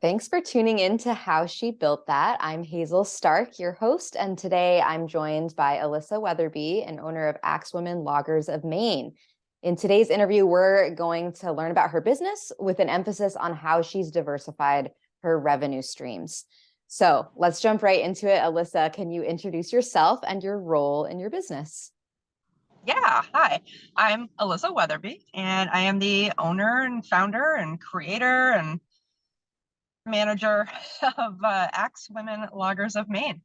Thanks for tuning in to How She Built That. I'm Hazel Stark, your host, and today I'm joined by Alissa Wetherbee, an owner of Axwomen Loggers of Maine. In today's interview, we're going to learn about her business with an emphasis on how she's diversified her revenue streams. So let's jump right into it. Alissa, can you introduce yourself and your role in your business? Yeah, hi. I'm Alissa Wetherbee, and I am the owner and founder and creator and manager of Axe Women Loggers of Maine.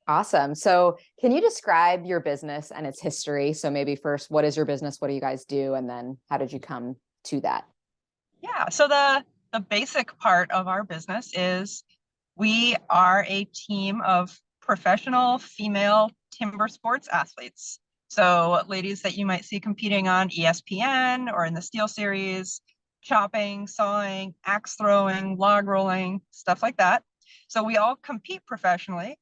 Awesome. So can you describe your business and its history? So maybe first, what is your business? What do you guys do? And then how did you come to that? Yeah, so the basic part of our business is we are a team of professional female timber sports athletes. So ladies that you might see competing on ESPN or in the Steel Series, chopping, sawing, axe throwing, log rolling, stuff like that. So we all compete professionally,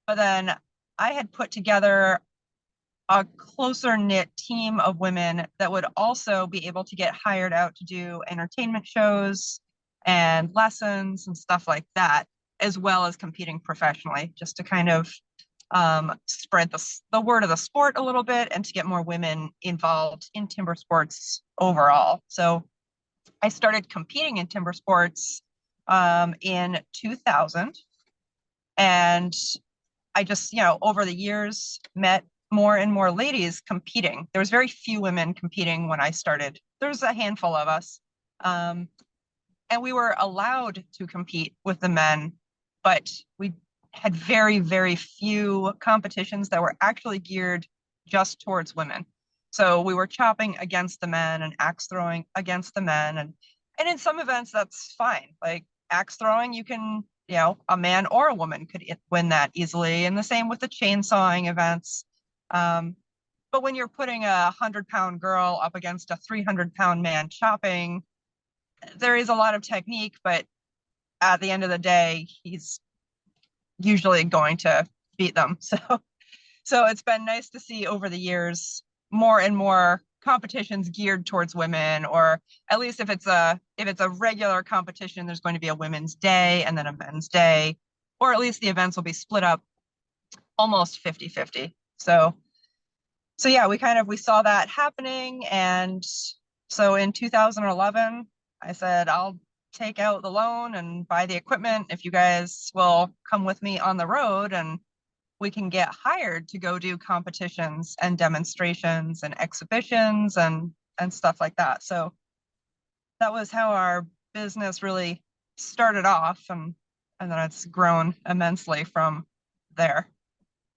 but then I had put together a closer knit team of women that would also be able to get hired out to do entertainment shows and lessons and stuff like that, as well as competing professionally, just to kind of spread the word of the sport a little bit and to get more women involved in timber sports overall. So I started competing in timber sports in 2000. And I just, over the years met more and more ladies competing. There was very few women competing when I started. There was a handful of us. And we were allowed to compete with the men, but we had very, very few competitions that were actually geared just towards women. So we were chopping against the men and axe throwing against the men. And in some events, that's fine. Like axe throwing, you can, a man or a woman could win that easily. And the same with the chainsawing events. But when you're putting a 100-pound girl up against a 300-pound man chopping, there is a lot of technique, but at the end of the day, he's usually going to beat them. So it's been nice to see over the years more and more competitions geared towards women, or at least if it's a regular competition, there's going to be a women's day and then a men's day, or at least the events will be split up almost 50-50. So yeah, we saw that happening. And so in 2011, I said, I'll take out the loan and buy the equipment if you guys will come with me on the road, and we can get hired to go do competitions and demonstrations and exhibitions and stuff like that. So that was how our business really started off, and then it's grown immensely from there.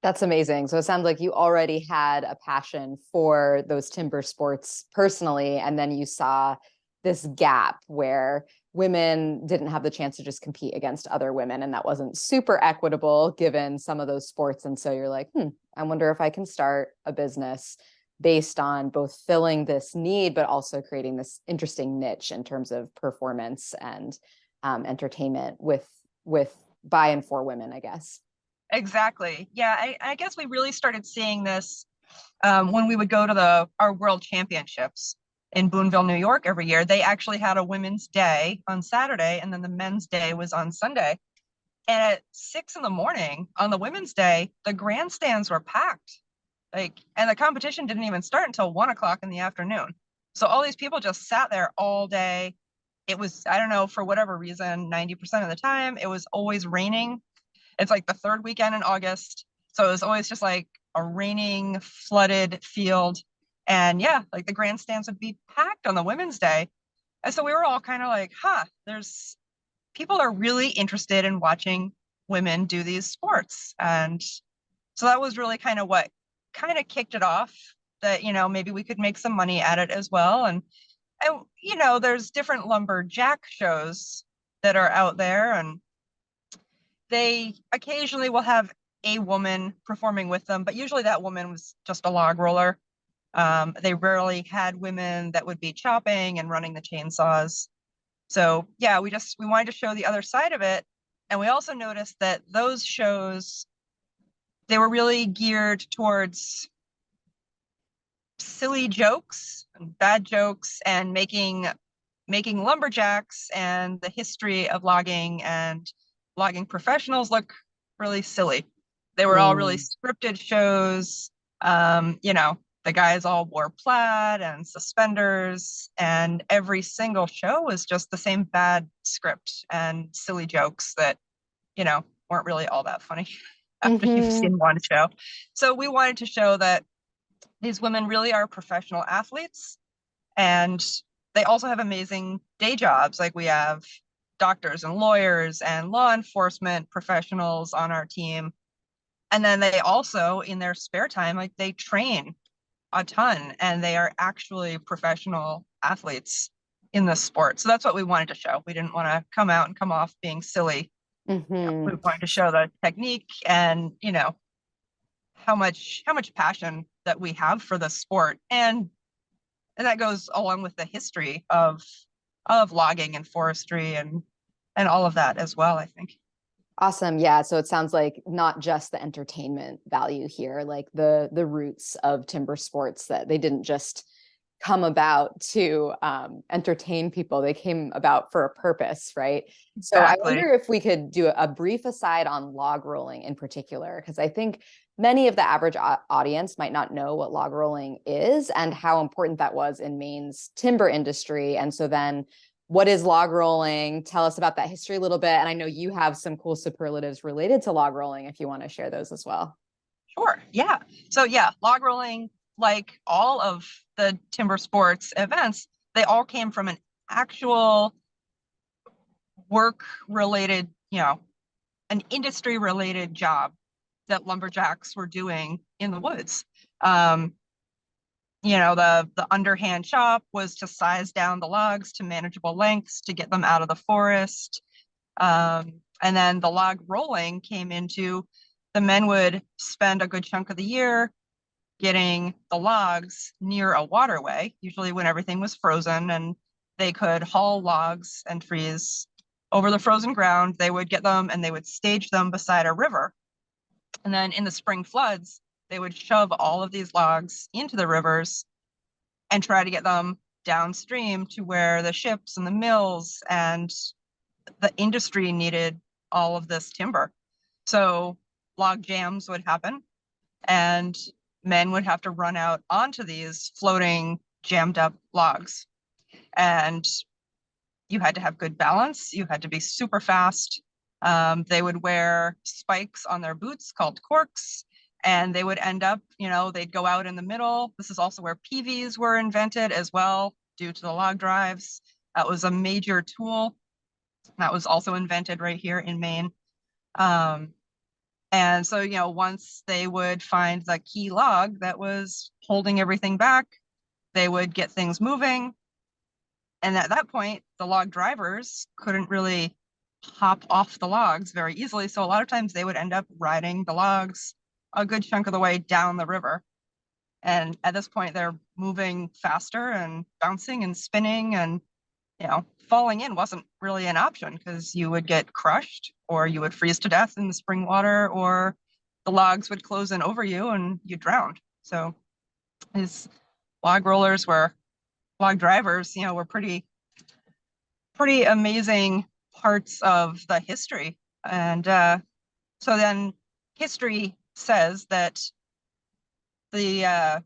That's amazing. So it sounds like you already had a passion for those timber sports personally, and then you saw this gap where women didn't have the chance to just compete against other women, and that wasn't super equitable given some of those sports. And so you're like, I wonder if I can start a business based on both filling this need, but also creating this interesting niche in terms of performance and entertainment with by and for women, I guess. Exactly. Yeah, I guess we really started seeing this when we would go to our world championships in Boonville, New York every year. They actually had a women's day on Saturday, and then the men's day was on Sunday. And at 6 in the morning on the women's day, the grandstands were packed. And the competition didn't even start until 1 o'clock in the afternoon. So all these people just sat there all day. It was, I don't know, for whatever reason, 90% of the time, it was always raining. It's like the third weekend in August. So it was always just like a raining, flooded field. And yeah, like the grandstands would be packed on the women's day. And so we were all kind of like, there's people are really interested in watching women do these sports. And so that was really kind of what kind of kicked it off, that, maybe we could make some money at it as well. And there's different lumberjack shows that are out there, and they occasionally will have a woman performing with them, but usually that woman was just a log roller. They rarely had women that would be chopping and running the chainsaws. So yeah, we wanted to show the other side of it. And we also noticed that those shows, they were really geared towards silly jokes and bad jokes and making making lumberjacks and the history of logging and logging professionals look really silly. They were all really scripted shows. The guys all wore plaid and suspenders, and every single show was just the same bad script and silly jokes that, weren't really all that funny after you've seen one show. So we wanted to show that these women really are professional athletes, and they also have amazing day jobs. Like we have doctors and lawyers and law enforcement professionals on our team. And then they also, in their spare time, like they train a ton, and they are actually professional athletes in this sport. So that's what we wanted to show. We didn't want to come out and come off being silly. We wanted to show the technique and, how much passion that we have for the sport. And that goes along with the history of logging and forestry and all of that as well, I think. Awesome. Yeah. So it sounds like not just the entertainment value here, like the roots of timber sports, that they didn't just come about to entertain people. They came about for a purpose, right? Exactly. So I wonder if we could do a brief aside on log rolling in particular, because I think many of the average audience might not know what log rolling is and how important that was in Maine's timber industry. And so then, what is log rolling? Tell us about that history a little bit. And I know you have some cool superlatives related to log rolling, if you want to share those as well. Sure. Yeah. So yeah, log rolling, like all of the timber sports events, they all came from an actual work related, an industry related job that lumberjacks were doing in the woods. The underhand chop was to size down the logs to manageable lengths to get them out of the forest. And then the log rolling came into, the men would spend a good chunk of the year getting the logs near a waterway, usually when everything was frozen, and they could haul logs and trees over the frozen ground. They would get them and they would stage them beside a river. And then in the spring floods, they would shove all of these logs into the rivers and try to get them downstream to where the ships and the mills and the industry needed all of this timber. So log jams would happen, and men would have to run out onto these floating jammed up logs. And you had to have good balance. You had to be super fast. They would wear spikes on their boots called corks, and they would end up, they'd go out in the middle. This is also where PVs were invented as well, due to the log drives. That was a major tool. That was also invented right here in Maine. And so, once they would find the key log that was holding everything back, they would get things moving. And at that point, the log drivers couldn't really hop off the logs very easily. So a lot of times they would end up riding the logs a good chunk of the way down the river. And at this point, they're moving faster and bouncing and spinning, and, falling in wasn't really an option because you would get crushed or you would freeze to death in the spring water, or the logs would close in over you and you drowned. So these log drivers, were pretty amazing parts of the history. And so then history says that the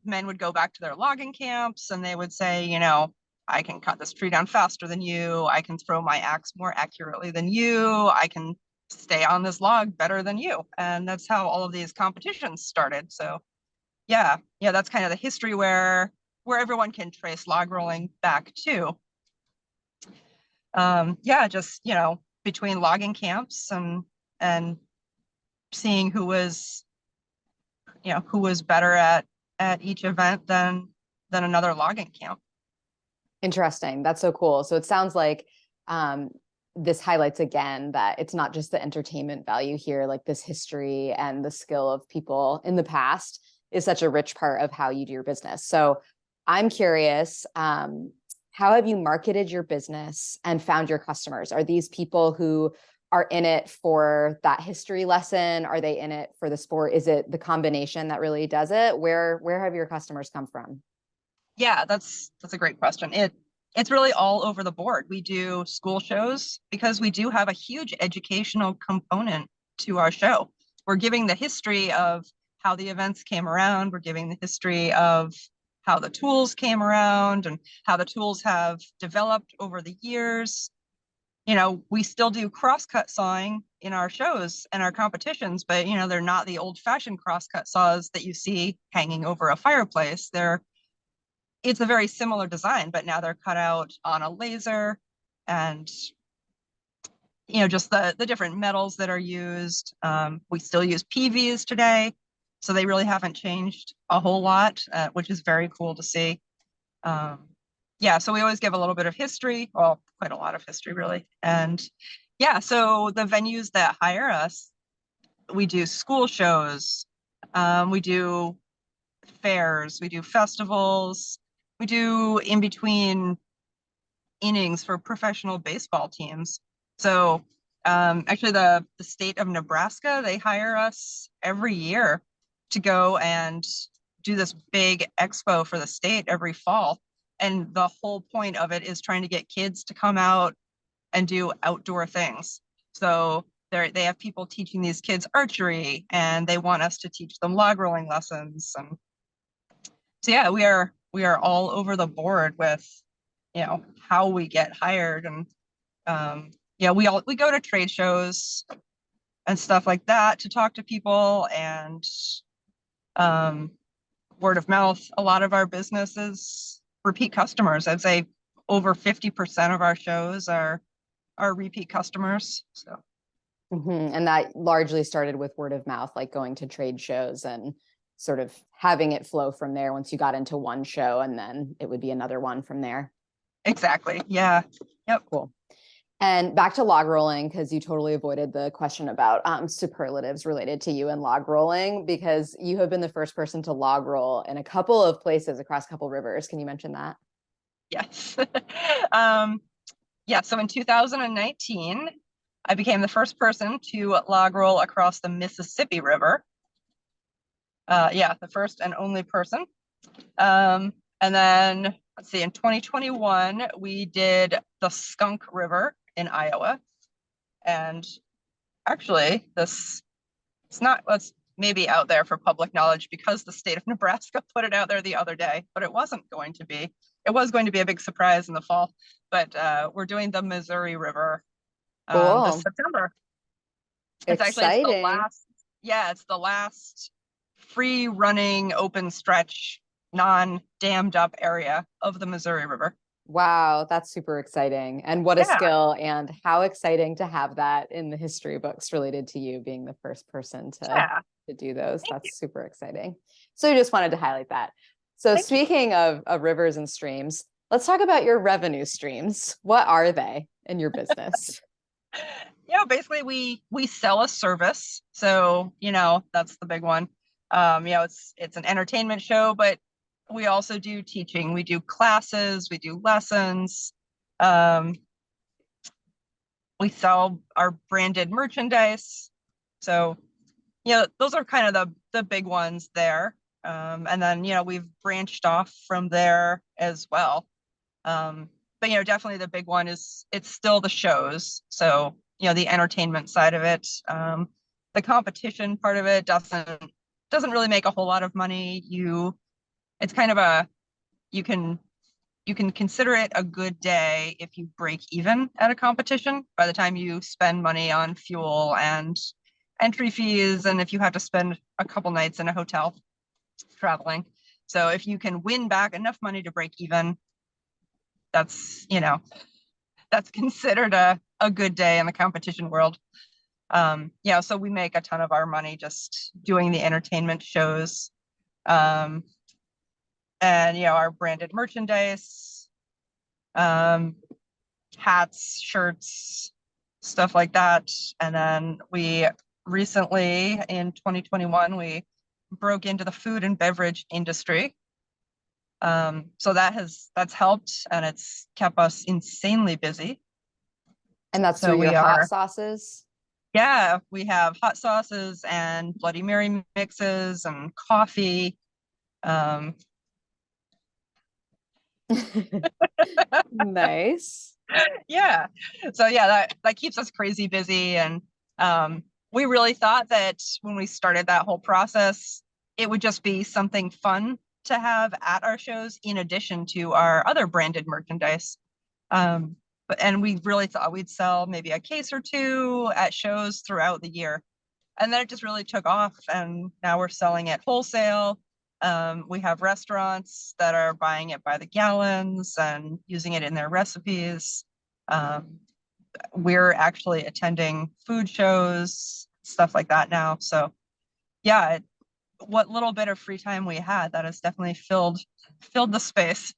men would go back to their logging camps and they would say, I can cut this tree down faster than you. I can throw my axe more accurately than you. I can stay on this log better than you. And that's how all of these competitions started. So yeah, that's kind of the history where everyone can trace log rolling back to. Just, between logging camps and seeing who was better at each event than another logging camp. Interesting. That's so cool. So it sounds like this highlights again that it's not just the entertainment value here, like this history and the skill of people in the past is such a rich part of how you do your business. So I'm curious, how have you marketed your business and found your customers? Are these people who are in it for that history lesson? Are they in it for the sport? Is it the combination that really does it? Where have your customers come from? Yeah, that's a great question. it's really all over the board. We do school shows because we do have a huge educational component to our show. We're giving the history of how the events came around. We're giving the history of how the tools came around and how the tools have developed over the years. We still do crosscut sawing in our shows and our competitions, but they're not the old-fashioned crosscut saws that you see hanging over a fireplace. It's a very similar design, but now they're cut out on a laser, and just the different metals that are used. We still use PVs today, so they really haven't changed a whole lot, which is very cool to see. So we always give a little bit of history, well, quite a lot of history really. And so the venues that hire us, we do school shows, we do fairs, we do festivals, we do in between innings for professional baseball teams. So actually the state of Nebraska, they hire us every year to go and do this big expo for the state every fall. And the whole point of it is trying to get kids to come out and do outdoor things. So they have people teaching these kids archery, and they want us to teach them log rolling lessons. And so we are all over the board with how we get hired. And we go to trade shows and stuff like that to talk to people, and word of mouth. A lot of our business is repeat customers. I'd say over 50% of our shows are repeat customers. So And that largely started with word of mouth, like going to trade shows and sort of having it flow from there. Once you got into one show, and then it would be another one from there. Exactly. Yeah. Yep. Cool. And back to log rolling, because you totally avoided the question about superlatives related to you and log rolling, because you have been the first person to log roll in a couple of places across a couple rivers. Can you mention that? Yes. So in 2019, I became the first person to log roll across the Mississippi River. The first and only person. And then let's see, in 2021, we did the Skunk River in Iowa. And actually, it's maybe out there for public knowledge because the state of Nebraska put it out there the other day, but it wasn't going to be. It was going to be a big surprise in the fall, but we're doing the Missouri River this September. It's exciting. It's the last free running open stretch, non-dammed up area of the Missouri River. Wow, that's super exciting. And what a skill, and how exciting to have that in the history books related to you being the first person to do those. That's super exciting. So I just wanted to highlight that. So speaking of rivers and streams, let's talk about your revenue streams. What are they in your business? Basically we sell a service. So, that's the big one. It's an entertainment show, but we also do teaching. We do classes, we do lessons. We sell our branded merchandise. So, those are kind of the big ones there. And then, we've branched off from there as well. But, definitely the big one it's still the shows. So, the entertainment side of it, the competition part of it doesn't really make a whole lot of money. It's kind of you can consider it a good day if you break even at a competition by the time you spend money on fuel and entry fees, and if you have to spend a couple nights in a hotel traveling. So if you can win back enough money to break even, that's considered a good day in the competition world. So we make a ton of our money just doing the entertainment shows. And our branded merchandise, hats, shirts, stuff like that. And then we recently, in 2021, we broke into the food and beverage industry. So that's helped, and it's kept us insanely busy. And that's through your hot sauces? Yeah, we have hot sauces and Bloody Mary mixes and coffee. Nice. Yeah. So yeah, that keeps us crazy busy. And we really thought that when we started that whole process, it would just be something fun to have at our shows in addition to our other branded merchandise. And we really thought we'd sell maybe a case or two at shows throughout the year. And then it just really took off. And now we're selling it wholesale. We have restaurants that are buying it by the gallons and using it in their recipes. Um, we're actually attending food shows, stuff like that now. So yeah, what little bit of free time we had, that has definitely filled the space.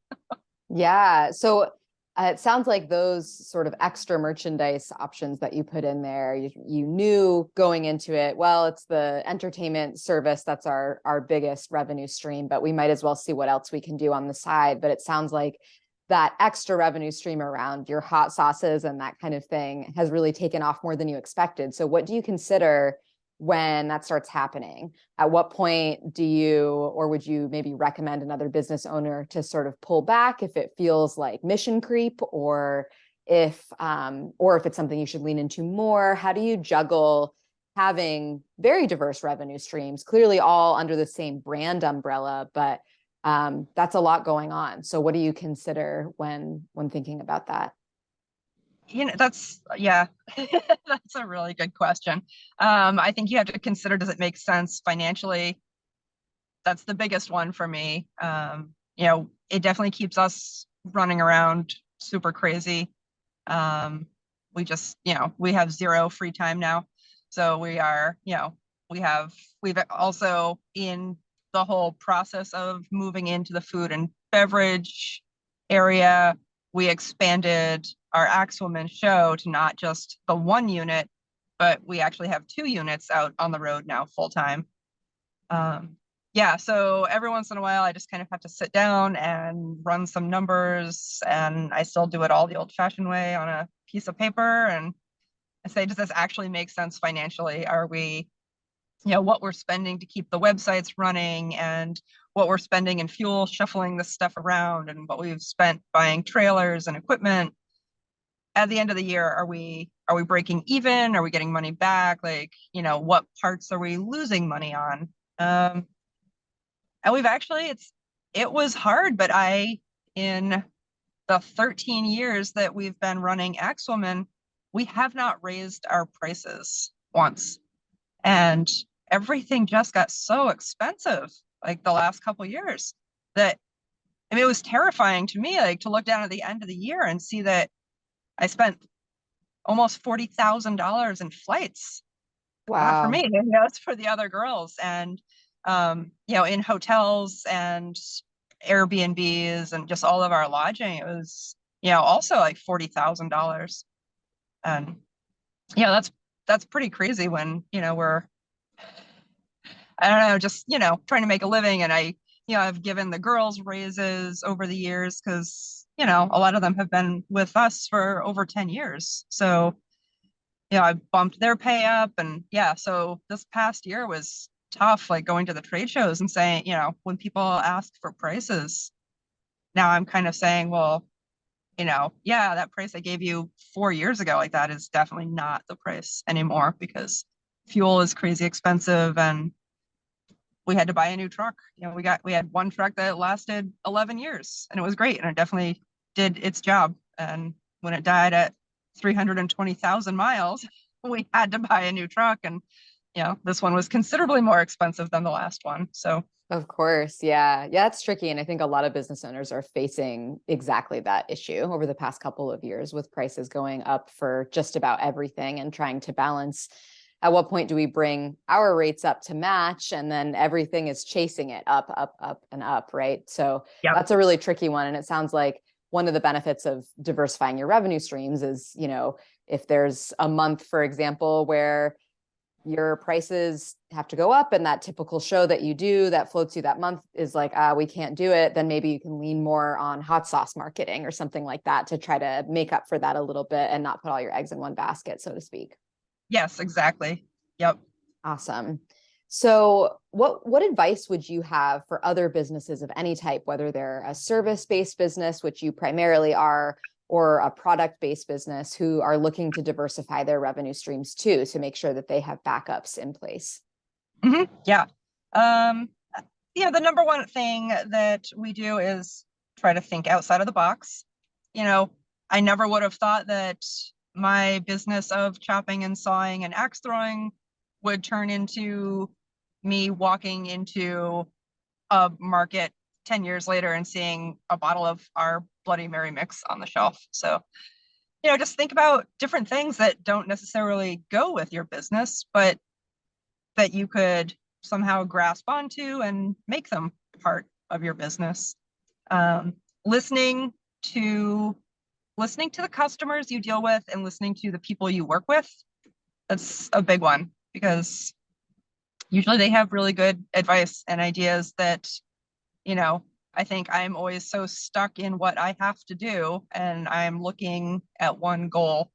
Yeah. So it sounds like those sort of extra merchandise options that you put in there, you knew going into it, well, it's the entertainment service that's our biggest revenue stream, but we might as well see what else we can do on the side. But it sounds like that extra revenue stream around your hot sauces and that kind of thing has really taken off more than you expected. So what do you consider when that starts happening? At what point do you, or would you maybe recommend another business owner to sort of pull back if it feels like mission creep, or if it's something you should lean into more? How do you juggle having very diverse revenue streams, clearly all under the same brand umbrella, but that's a lot going on. So what do you consider when thinking about that? That's yeah, that's a really good question. I think you have to consider, does it make sense financially? That's the biggest one for me. It definitely keeps us running around super crazy. We just, we have zero free time now. So we are, we've also in the whole process of moving into the food and beverage area, we expanded our Axwoman show to not just the one unit, but we actually have 2 units out on the road now full time. Yeah, so every once in a while, I just kind of have to sit down and run some numbers, and I still do it all the old-fashioned way on a piece of paper. And I say, does this actually make sense financially? Are we, what we're spending to keep the websites running, and what we're spending in fuel, shuffling this stuff around, and what we've spent buying trailers and equipment. At the end of the year, are we breaking even? Are we getting money back? Like, what parts are we losing money on? And we've actually, it was hard, but in the 13 years that we've been running Axwoman, we have not raised our prices once. And everything just got so expensive, like the last couple of years, that, I mean, it was terrifying to me, like to look down at the end of the year and see that I spent almost $40,000 in flights. Not for Wow. me, it's for the other girls. And in hotels and Airbnbs and just all of our lodging, it was, also like $40,000. And that's pretty crazy when, we're, I don't know, just, trying to make a living. And I've given the girls raises over the years because, a lot of them have been with us for over 10 years. So, I bumped their pay up. And yeah, so this past year was tough, like going to the trade shows and saying, when people ask for prices, now I'm kind of saying, well, yeah, that price I gave you 4 years ago, like that is definitely not the price anymore because fuel is crazy expensive and we had to buy a new truck. We had one truck that lasted 11 years and it was great and it definitely did its job. And when it died at 320,000 miles, we had to buy a new truck. And, this one was considerably more expensive than the last one. So, Of course. Yeah. Yeah, it's tricky. And I think a lot of business owners are facing exactly that issue over the past couple of years with prices going up for just about everything and trying to balance at what point do we bring our rates up to match and then everything is chasing it up, up, up, and up, right? So yeah. that's a really tricky one. And it sounds like one of the benefits of diversifying your revenue streams is, if there's a month, for example, where your prices have to go up and that typical show that you do that floats you that month is like, we can't do it, then maybe you can lean more on hot sauce marketing or something like that to try to make up for that a little bit and not put all your eggs in one basket, so to speak. Yes, exactly. Yep. Awesome. So what advice would you have for other businesses of any type, whether they're a service-based business, which you primarily are, or a product-based business who are looking to diversify their revenue streams too, to make sure that they have backups in place? Yeah. Um, the number one thing that we do is try to think outside of the box. I never would have thought that my business of chopping and sawing and axe throwing would turn into me walking into a market 10 years later and seeing a bottle of our Bloody Mary mix on the shelf. So, just think about different things that don't necessarily go with your business, but that you could somehow grasp onto and make them part of your business. Um, listening to the customers you deal with and listening to the people you work with, that's a big one, because usually they have really good advice and ideas that, I think I'm always so stuck in what I have to do, and I'm looking at one goal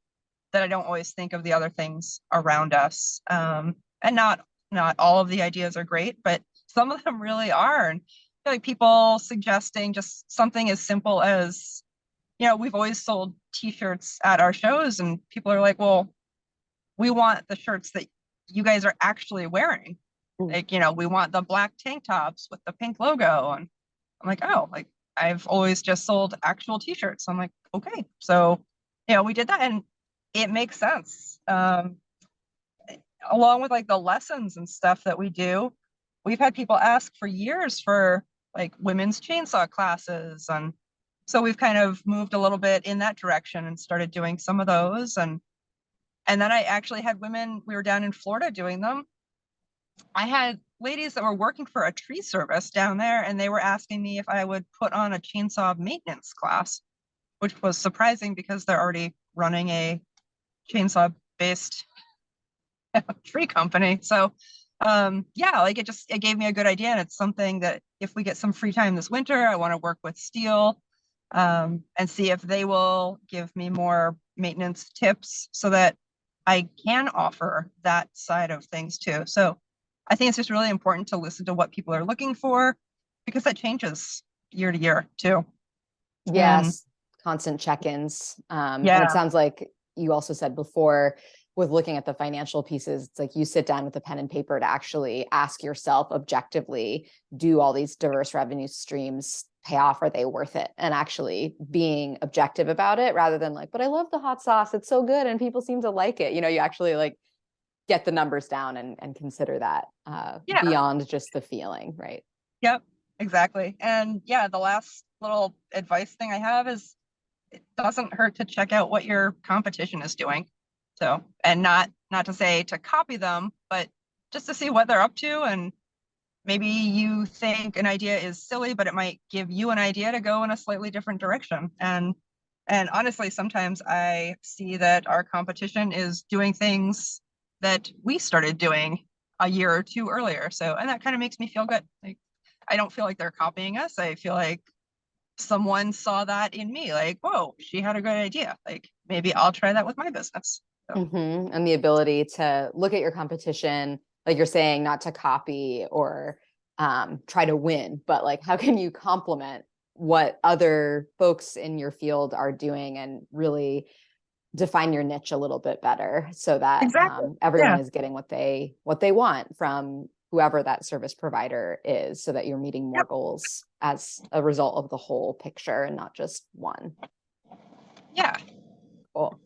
that I don't always think of the other things around us. And not all of the ideas are great, but some of them really are. And I feel like people suggesting just something as simple as, we've always sold t-shirts at our shows, and people are like, well, we want the shirts that you guys are actually wearing. Like, we want the black tank tops with the pink logo. And I'm like, oh, like I've always just sold actual t-shirts. I'm like, okay. So, we did that, and it makes sense. Along with like the lessons and stuff that we do, we've had people ask for years for like women's chainsaw classes. And so we've kind of moved a little bit in that direction and started doing some of those. And then I actually had women, we were down in Florida doing them. I had ladies that were working for a tree service down there, and they were asking me if I would put on a chainsaw maintenance class, which was surprising because they're already running a chainsaw based tree company. So like it gave me a good idea. And it's something that if we get some free time this winter, I want to work with Steel and see if they will give me more maintenance tips so that I can offer that side of things too. So I think it's just really important to listen to what people are looking for, because that changes year to year too. And Yes, constant check-ins. And yeah, it sounds like you also said before, with looking at the financial pieces, it's like you sit down with a pen and paper to actually ask yourself objectively, do all these diverse revenue streams pay off? Are they worth it? And actually being objective about it, rather than like, but I love the hot sauce, it's so good and people seem to like it. You actually like get the numbers down and consider that yeah, beyond just the feeling, right? yep, exactly. And yeah, the last little advice thing I have is it doesn't hurt to check out what your competition is doing. So, and not to say to copy them, but just to see what they're up to. And maybe you think an idea is silly, but it might give you an idea to go in a slightly different direction. And honestly, sometimes I see that our competition is doing things that we started doing a year or two earlier. So, and that kind of makes me feel good. Like, I don't feel like they're copying us. I feel like someone saw that in me, like, whoa, she had a good idea. Like, maybe I'll try that with my business. So, And the ability to look at your competition, like you're saying, not to copy or try to win, but like, how can you complement what other folks in your field are doing and really define your niche a little bit better, so that exactly. everyone Yeah. is getting what they want from whoever that service provider is, so that you're meeting more Yep. goals as a result of the whole picture and not just one. Yeah. Cool.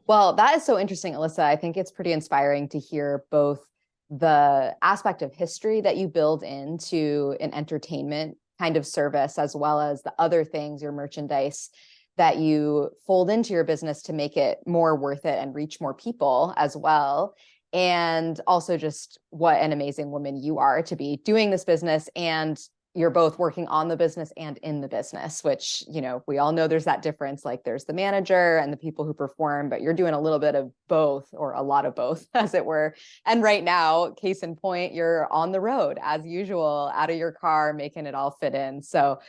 Well, that is so interesting, Alissa. I think it's pretty inspiring to hear both the aspect of history that you build into an entertainment kind of service, as well as the other things, your merchandise, that you fold into your business to make it more worth it and reach more people as well. And also just what an amazing woman you are to be doing this business, and you're both working on the business and in the business, which, we all know there's that difference. Like there's the manager and the people who perform, but you're doing a little bit of both, or a lot of both, as it were. And right now, case in point, you're on the road as usual, out of your car, making it all fit in. So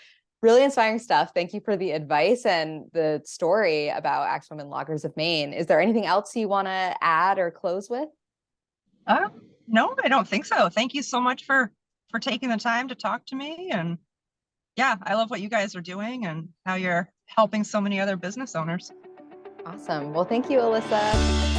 really inspiring stuff. Thank you for the advice and the story about Axewomen Loggers of Maine. Is there anything else you want to add or close with? No, I don't think so. Thank you so much for taking the time to talk to me. And yeah, I love what you guys are doing and how you're helping so many other business owners. Awesome. Well, thank you, Alyssa.